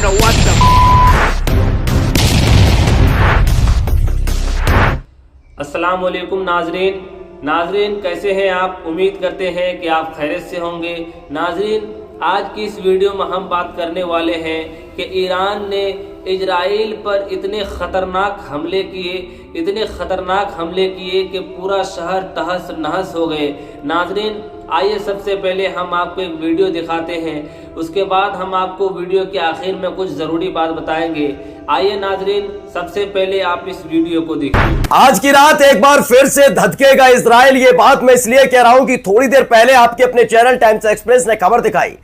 know what the अस्सलाम वालेकुम नाजरीन कैसे हैं आप। उम्मीद करते हैं कि आप खैरियत से होंगे। नाजरीन, आज की इस वीडियो में हम बात करने वाले हैं कि ईरान ने इजराइल पर इतने ख़तरनाक हमले किए कि पूरा शहर तहस नहस हो गए। नाजरीन, आइए सबसे पहले हम आपको एक वीडियो दिखाते हैं, उसके बाद हम आपको वीडियो के आखिर में कुछ ज़रूरी बात बताएंगे। आइए नाजरीन, सबसे पहले आप इस वीडियो को देखिए। आज की रात एक बार फिर से धधकेगा इजराइल। ये बात मैं इसलिए कह रहा हूं कि थोड़ी देर पहले आपके अपने चैनल टाइम्स एक्सप्रेस ने खबर दिखाई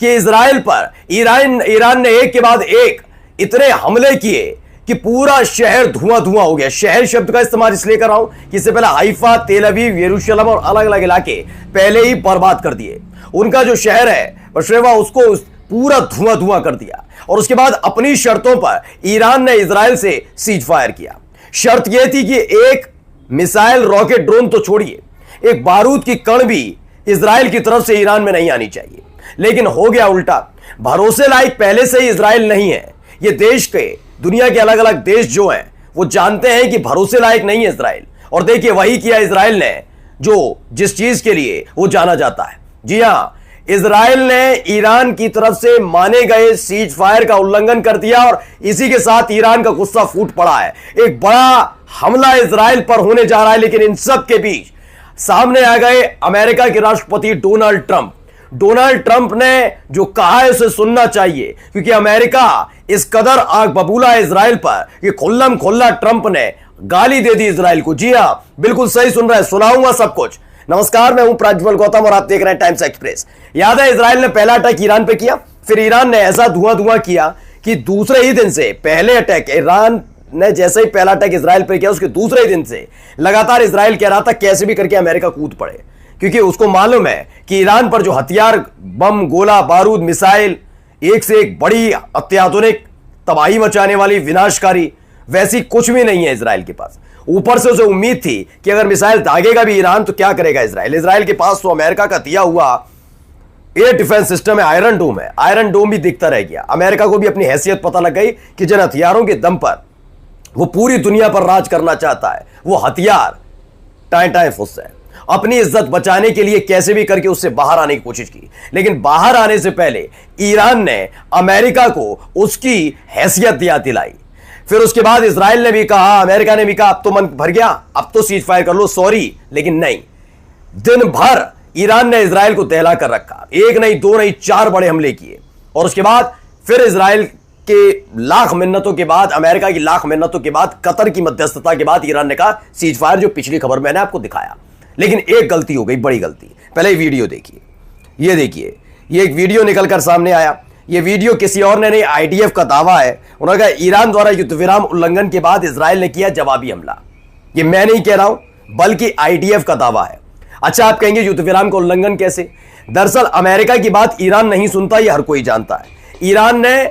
कि इजराइल पर ईरान ने एक के बाद एक इतने हमले किए कि पूरा शहर धुआं धुआं हो गया। शहर शब्द का इस्तेमाल इसलिए कर रहा हूं कि इससे पहले हाइफा, तेल अवीव, यरूशलेम और अलग अलग इलाके पहले ही बर्बाद कर दिए। उनका जो शहर है बशरेवा, उसको पूरा धुआं धुआं कर दिया। और उसके बाद अपनी शर्तों पर ईरान ने इजराइल से सीज फायर किया। शर्त यह थी कि एक मिसाइल, रॉकेट, ड्रोन तो छोड़िए, एक बारूद की कण भी इजराइल की तरफ से ईरान में नहीं आनी चाहिए। लेकिन हो गया उल्टा। भरोसे लायक पहले से ही इजराइल नहीं है। ये देश के, दुनिया के अलग अलग देश जो हैं वो जानते हैं कि भरोसे लायक नहीं है इजराइल। और देखिए वही किया इजराइल ने जो जिस चीज के लिए वो जाना जाता है। जी हां, इजराइल ने ईरान की तरफ से माने गए सीज फायर का उल्लंघन कर दिया और इसी के साथ ईरान का गुस्सा फूट पड़ा है। एक बड़ा हमला इजराइल पर होने जा रहा है। लेकिन इन सब के बीच सामने आ गए अमेरिका के राष्ट्रपति डोनाल्ड ट्रंप। डोनाल्ड ट्रंप ने जो कहा है उसे सुनना चाहिए, क्योंकि अमेरिका इस कदर आग बबूला है इजराइल पर कि खुल्लम खुल्ला ट्रंप ने गाली दे दी इजराइल को। जी हां, बिल्कुल सही सुन रहे हैं, सुनाऊंगा सब कुछ। नमस्कार, मैं हूं प्रज्वल गौतम और आप देख रहे हैं टाइम्स एक्सप्रेस। याद है इजराइल ने पहला अटैक ईरान पे किया, फिर ईरान ने ऐसा धुआं धुआं किया कि दूसरे ही दिन से, पहले अटैक ईरान ने जैसे ही पहला अटैक इजराइल पे किया उसके दूसरे ही दिन से लगातार इजराइल कह रहा था कैसे भी करके अमेरिका कूद पड़े, क्योंकि उसको मालूम है कि ईरान पर जो हथियार, बम, गोला बारूद, मिसाइल, एक से एक बड़ी अत्याधुनिक तबाही मचाने वाली, विनाशकारी, वैसी कुछ भी नहीं है इजराइल के पास। ऊपर से उसे उम्मीद थी कि अगर मिसाइल दागेगा भी ईरान तो क्या करेगा इजराइल। इजराइल के पास तो अमेरिका का दिया हुआ एयर डिफेंस सिस्टम है, आयरन डोम है। आयरन डोम भी दिखता रह गया। अमेरिका को भी अपनी हैसियत पता लग गई कि जिन हथियारों के दम पर वो पूरी दुनिया पर राज करना चाहता है, वो हथियार टाएं टाएं फुस है। अपनी इज्जत बचाने के लिए कैसे भी करके उससे बाहर आने की कोशिश की। लेकिन बाहर आने से पहले ईरान ने अमेरिका को उसकी हैसियत याद दिलाई। फिर उसके बाद इजराइल ने भी कहा, अमेरिका ने भी कहा अब तो मन भर गया, अब तो सीज फायर कर लो, सॉरी। लेकिन नहीं, दिन भर ईरान ने इजराइल को दहला कर रखा। एक नहीं, दो नहीं, 4 बड़े हमले किए। और उसके बाद फिर इजराइल के लाख मिन्नतों के बाद, अमेरिका की लाख मिन्नतों के बाद, कतर की मध्यस्थता के बाद ईरान ने कहा सीज फायर, जो पिछली खबर मैंने आपको दिखाया। लेकिन एक गलती हो गई, बड़ी गलती। पहले वीडियो देखिए, ये देखिए, ये एक वीडियो निकलकर सामने आया। ये वीडियो किसी और ने नहीं, आईडीएफ का दावा है। उन्होंने कहा ईरान द्वारा युद्ध विराम उल्लंघन के बाद इजराइल ने किया जवाबी हमला। ये मैं नहीं कह रहा हूं, बल्कि आईडीएफ का दावा है। अच्छा, आप कहेंगे युद्ध विराम का उल्लंघन कैसे? दरअसल अमेरिका की बात ईरान नहीं सुनता, ये हर कोई जानता है। ईरान ने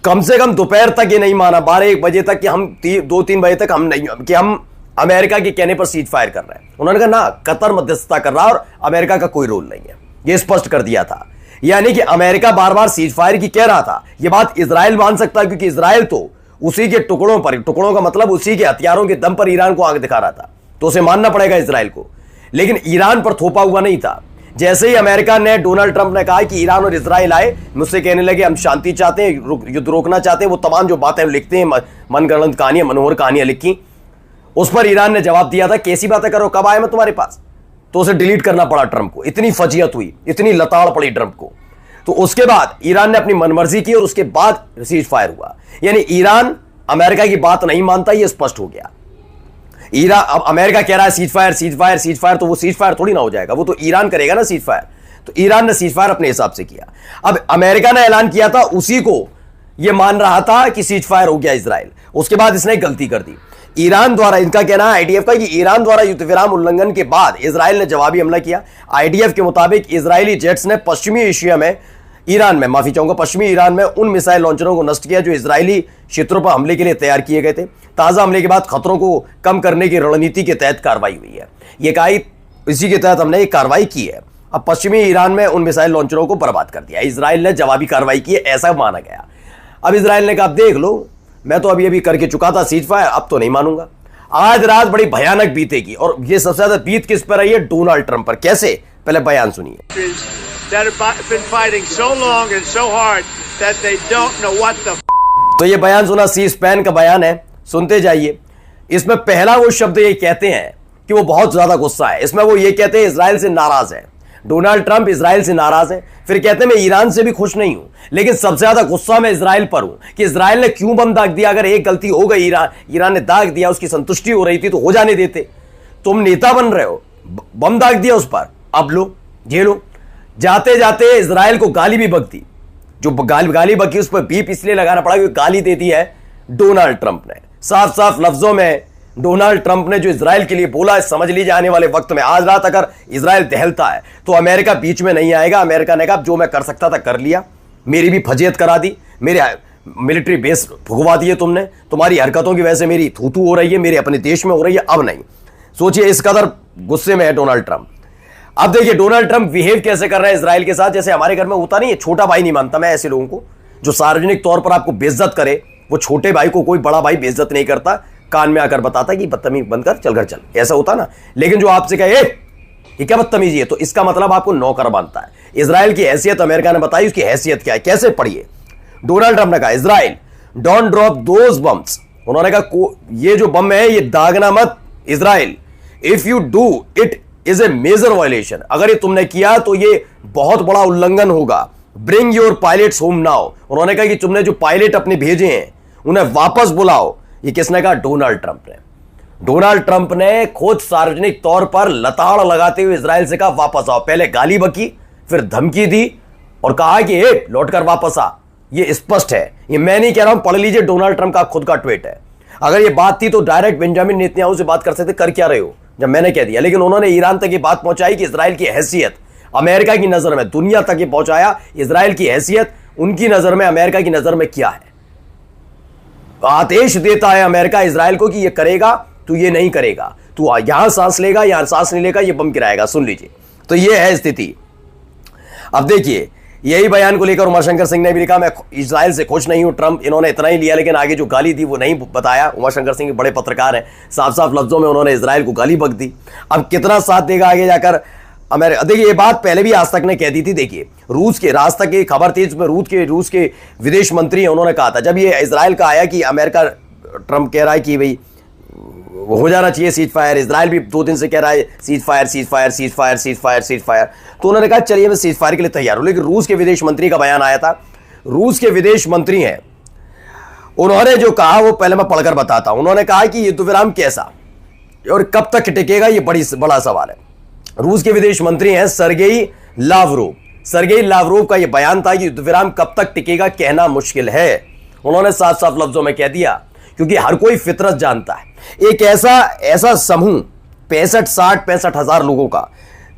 कम से कम दोपहर तक ये नहीं माना, 12-1 बजे तक, कि हम 2-3 बजे तक हम नहीं, कि हम अमेरिका के कहने पर सीज फायर कर रहे हैं। उन्होंने कहा ना, कतर मध्यस्थता कर रहा है और अमेरिका का कोई रोल नहीं है। यह स्पष्ट कर दिया था। यानी कि अमेरिका बार बार सीज फायर की कह रहा था। यह बात इजराइल मान सकता है, क्योंकि इजराइल तो उसी के टुकड़ों पर, टुकड़ों का मतलब उसी के हथियारों के दम पर ईरान को आग दिखा रहा था, तो उसे मानना पड़ेगा इजराइल को। लेकिन ईरान पर थोपा हुआ नहीं था। जैसे ही अमेरिका ने, डोनाल्ड ट्रंप ने कहा कि ईरान और इजराइल आए, मुझसे कहने लगे हम शांति चाहते हैं, युद्ध रोकना चाहते हैं, वो तमाम जो बातें लिखते हैं, मनगढ़ंत कहानियां, मनोहर कहानियां लिखी, उस पर ईरान ने जवाब दिया था कैसी बातें करो, कब आए मैं तुम्हारे पास। तो उसे डिलीट करना पड़ा ट्रंप को। इतनी फजीयत हुई, इतनी लताड़ पड़ी ट्रंप को। तो उसके बाद ईरान ने अपनी मनमर्जी की और उसके बाद सीज फायर हुआ। यानी ईरान अमेरिका की बात नहीं मानता, यह स्पष्ट हो गया। अब अमेरिका कह रहा है cease fire, cease fire, cease fire, तो वो सीज फायर थोड़ी ना हो जाएगा, वो तो ईरान करेगा ना सीज फायर। तो ईरान ने सीज फायर अपने हिसाब से किया। अब अमेरिका ने ऐलान किया था, उसी को यह मान रहा था कि सीज फायर हो गया इजराइल। उसके बाद इसने गलती कर दी। ईरान द्वारा, इनका कहना है आईडीएफ का, कि ईरान द्वारा युद्ध विराम उल्लंघन के बाद इजराइल ने जवाबी हमला किया। आईडीएफ के मुताबिक इजरायली जेट्स ने पश्चिमी ईरान में उन मिसाइल लॉन्चरों को नष्ट किया जो इजरायली क्षेत्रों पर हमले के लिए तैयार किए गए थे। ताजा हमले के बाद खतरों को कम करने की रणनीति के तहत कार्रवाई हुई है। ये कहा, इसी के तहत हमने एक कार्रवाई की है। अब पश्चिमी ईरान में उन मिसाइल लॉन्चरों को बर्बाद कर दिया। इजराइल ने जवाबी कार्रवाई की है, ऐसा माना गया। अब इजराइल ने कहा देख लो, मैं तो अभी अभी करके चुका था सीज फायर, अब तो नहीं मानूंगा। आज रात बड़ी भयानक बीतेगी, और ये सबसे ज्यादा बीत किस पर रही है? डोनाल्ड ट्रंप पर। कैसे? पहले बयान सुनिए। तो ये बयान सुना, सी स्पैन का बयान है, सुनते जाइए। इसमें पहला वो शब्द ये कहते हैं कि वो बहुत ज्यादा गुस्सा है। इसमें वो ये कहते हैं इजराइल से नाराज है, डोनाल्ड ट्रंप इजराइल से नाराज है। फिर कहते हैं मैं ईरान से भी खुश नहीं हूं, लेकिन सबसे ज्यादा गुस्सा मैं इजराइल पर हूं कि इजराइल ने क्यों बम दाग दिया। अगर एक गलती हो गई, ईरान ने दाग दिया, उसकी संतुष्टि हो रही थी तो हो जाने देते। तुम नेता बन रहे हो, बम दाग दिया उस पर, अब लो झेलो। जाते जाते इजराइल को गाली भी बक दी। जो गाली बकी उस पर बीप इसलिए लगाना पड़ा क्योंकि गाली दे दी है डोनाल्ड ट्रंप ने। साफ साफ लफ्जों में डोनाल्ड ट्रंप ने जो इजराइल के लिए बोला है, समझ लीजिए आने वाले वक्त में, आज रात अगर इजराइल दहलता है तो अमेरिका बीच में नहीं आएगा। अमेरिका ने कहा जो मैं कर सकता था कर लिया, मेरी भी फजीयत करा दी, मेरे मिलिट्री बेस भुगवा दिए तुमने, तुम्हारी हरकतों की वजह से मेरी थूथू हो रही है, मेरे अपने देश में हो रही है, अब नहीं। सोचिए इस कदर गुस्से में है डोनाल्ड ट्रंप। अब देखिए डोनाल्ड ट्रंप बिहेव कैसे कर रहे हैं इजराइल के साथ। जैसे हमारे घर में होता नहीं है, छोटा भाई नहीं मानता मैं ऐसे लोगों को जो सार्वजनिक तौर पर आपको बेइज्जत करे, वो छोटे भाई को कोई बड़ा भाई बेइज्जत नहीं करता, कान में आकर बताता कि बदतमीज बंद कर, चल घर चल, ऐसा होता ना। लेकिन जो आपसे कहे ये क्या बदतमीजी है, तो इसका मतलब आपको नौकर मानता है। इजराइल की हैसियत अमेरिका ने बताई, उसकी हैसियत क्या है, कैसे पढ़िए। डोनाल्ड ट्रंप ने कहा Israel don't drop those bombs. उन्होंने कहा ये जो बम है ये दागना मत Israel, if you do it is a major violation. अगर ये तुमने किया तो ये बहुत बड़ा उल्लंघन होगा। Bring your pilots home now. उन्होंने कहा कि तुमने जो पायलट अपने भेजे हैं उन्हें वापस बुलाओ। ये किसने कहा? डोनाल्ड ट्रंप ने। डोनाल्ड ट्रंप ने खुद सार्वजनिक तौर पर लताड़ लगाते हुए इजराइल से कहा वापस आओ। पहले गाली बकी, फिर धमकी दी और कहा कि लौट कर वापस आ। ये स्पष्ट है, ये मैं नहीं कह रहा हूं, पढ़ लीजिए, डोनाल्ड ट्रंप का खुद का ट्वीट है। अगर ये बात थी तो डायरेक्ट बेंजामिन नेतन्याहू से बात कर सकते, कर क्या रहे हो जब मैंने कह दिया। लेकिन उन्होंने ईरान तक ये बात पहुंचाई कि इजराइल की हैसियत अमेरिका की नजर में, दुनिया तक ये पहुंचाया इजराइल की हैसियत उनकी नजर में, अमेरिका की नजर में क्या है। आदेश देता है अमेरिका इजराइल को कि ये करेगा तो ये नहीं करेगा, तू यहां सांस लेगा, यहां सांस नहीं लेगा, ये बम गिराएगा। सुन लीजिए, तो ये है स्थिति। अब देखिए यही बयान को लेकर उमाशंकर सिंह ने भी लिखा मैं इजराइल से खुश नहीं हूं, ट्रंप इन्होंने इतना ही लिया, लेकिन आगे जो गाली दी वो नहीं बताया। उमाशंकर सिंह बड़े पत्रकार हैं, साफ साफ लफ्जों में उन्होंने इजराइल को गाली बक दी। अब कितना साथ देगा आगे जाकर अमेरिका। देखिए ये बात पहले भी आज तक ने कह दी थी। देखिए रूस के राज तक की खबर थी, इसमें रूस के विदेश मंत्री हैं, उन्होंने कहा था जब ये इजराइल का आया कि अमेरिका, ट्रंप कह रहा है कि भाई हो जाना चाहिए सीज फायर, इजराइल भी 2 दिन से कह रहा है cease fire cease fire cease fire cease fire cease fire, तो उन्होंने कहा चलिए मैं सीज फायर के लिए तैयार हूं। लेकिन रूस के विदेश मंत्री का बयान आया था, रूस के विदेश मंत्री हैं, उन्होंने जो कहा वो पहले मैं पढ़कर बताता हूं। उन्होंने कहा कि युद्ध विराम कैसा और कब तक टिकेगा, ये बड़ा सवाल है। रूस के विदेश मंत्री हैं सर्गेई लावरोव। सर्गेई लावरोव का यह बयान था कि युद्ध विराम कब तक टिकेगा कहना मुश्किल है। उन्होंने साफ साफ लफ्जों में कह दिया, क्योंकि हर कोई फितरत जानता है एक ऐसा समूह 65 हजार लोगों का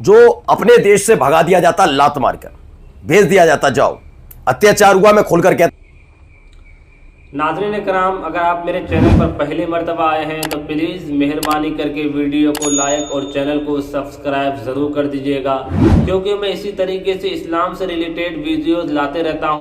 जो अपने देश से भगा दिया जाता, लात मारकर भेज दिया जाता, जाओ अत्याचार हुआ, मैं खुलकर कहता। नाज़रीन कराम, अगर आप मेरे चैनल पर पहली मर्तबा आए हैं तो प्लीज़ मेहरबानी करके वीडियो को लाइक और चैनल को सब्सक्राइब ज़रूर कर दीजिएगा, क्योंकि मैं इसी तरीके से इस्लाम से रिलेटेड वीडियोज़ लाते रहता हूँ।